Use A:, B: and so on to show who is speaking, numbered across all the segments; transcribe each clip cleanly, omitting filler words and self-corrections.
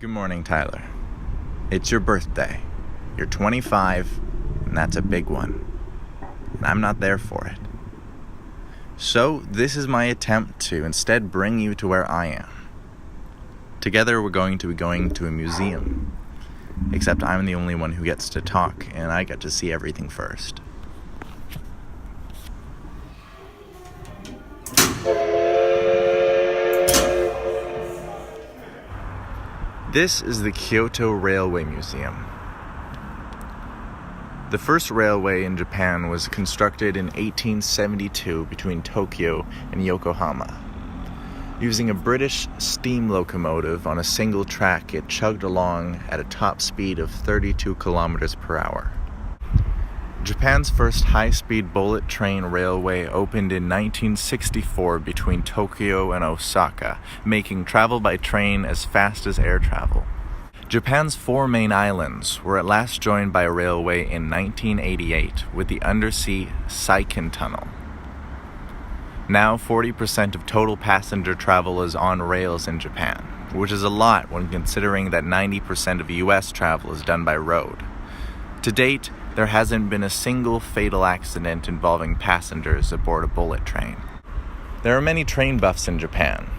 A: Good morning, Tyler. It's your birthday. You're 25, and that's a big one. And I'm not there for it. So, this is my attempt to instead bring you to where I am. Together, we're going to be going to a museum. Except I'm the only one who gets to talk, and I get to see everything first. This is the Kyoto Railway Museum. The first railway in Japan was constructed in 1872 between Tokyo and Yokohama. Using a British steam locomotive on a single track, it chugged along at a top speed of 32 kilometers per hour. Japan's first high-speed bullet train railway opened in 1964 between Tokyo and Osaka, making travel by train as fast as air travel. Japan's 4 main islands were at last joined by a railway in 1988 with the undersea Seikan Tunnel. Now 40% of total passenger travel is on rails in Japan, which is a lot when considering that 90% of US travel is done by road. To date, there hasn't been a single fatal accident involving passengers aboard a bullet train. There are many train buffs in Japan.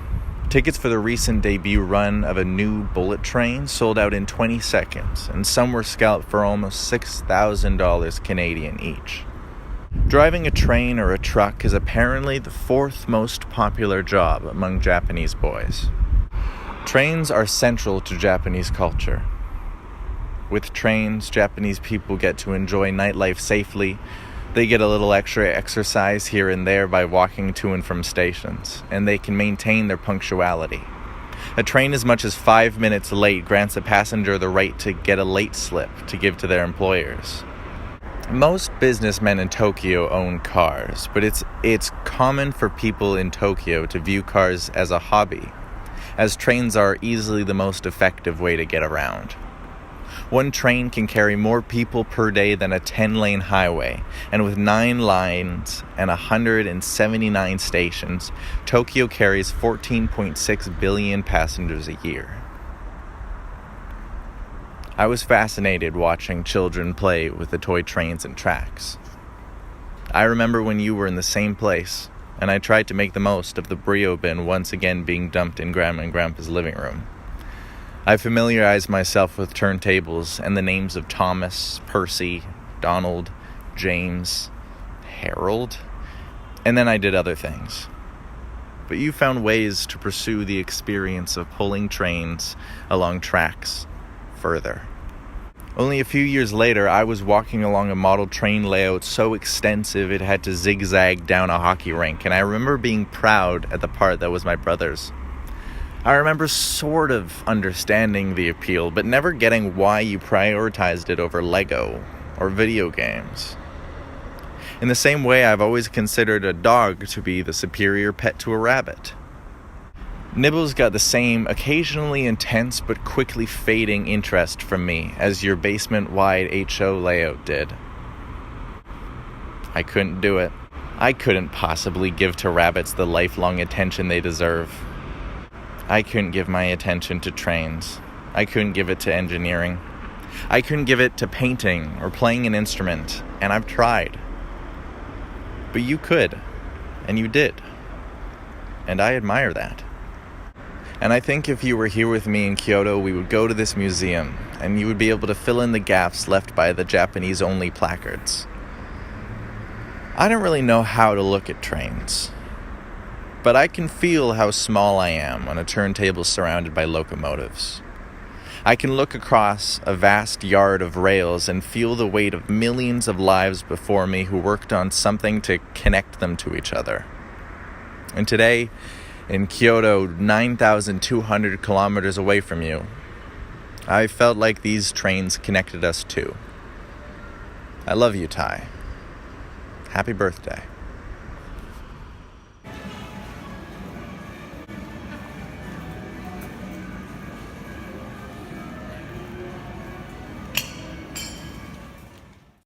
A: Tickets for the recent debut run of a new bullet train sold out in 20 seconds, and some were scalped for almost $6,000 Canadian each. Driving a train or a truck is apparently the 4th most popular job among Japanese boys. Trains are central to Japanese culture. With trains, Japanese people get to enjoy nightlife safely. They get a little extra exercise here and there by walking to and from stations, and they can maintain their punctuality. A train as much as 5 minutes late grants a passenger the right to get a late slip to give to their employers. Most businessmen in Tokyo own cars, but it's common for people in Tokyo to view cars as a hobby, as trains are easily the most effective way to get around. One train can carry more people per day than a 10-lane highway, and with 9 lines and 179 stations, Tokyo carries 14.6 billion passengers a year. I was fascinated watching children play with the toy trains and tracks. I remember when you were in the same place, and I tried to make the most of the Brio bin once again being dumped in Grandma and Grandpa's living room. I familiarized myself with turntables and the names of Thomas, Percy, Donald, James, Harold, and then I did other things. But you found ways to pursue the experience of pulling trains along tracks further. Only a few years later, I was walking along a model train layout so extensive it had to zigzag down a hockey rink, and I remember being proud at the part that was my brother's. I remember sort of understanding the appeal, but never getting why you prioritized it over Lego or video games. In the same way, I've always considered a dog to be the superior pet to a rabbit. Nibbles got the same occasionally intense but quickly fading interest from me as your basement-wide HO layout did. I couldn't do it. I couldn't possibly give to rabbits the lifelong attention they deserve. I couldn't give my attention to trains. I couldn't give it to engineering. I couldn't give it to painting or playing an instrument, and I've tried. But you could, and you did. And I admire that. And I think if you were here with me in Kyoto, we would go to this museum, and you would be able to fill in the gaps left by the Japanese-only placards. I don't really know how to look at trains, but I can feel how small I am on a turntable surrounded by locomotives. I can look across a vast yard of rails and feel the weight of millions of lives before me who worked on something to connect them to each other. And today, in Kyoto, 9,200 kilometers away from you, I felt like these trains connected us too. I love you, Ty. Happy birthday.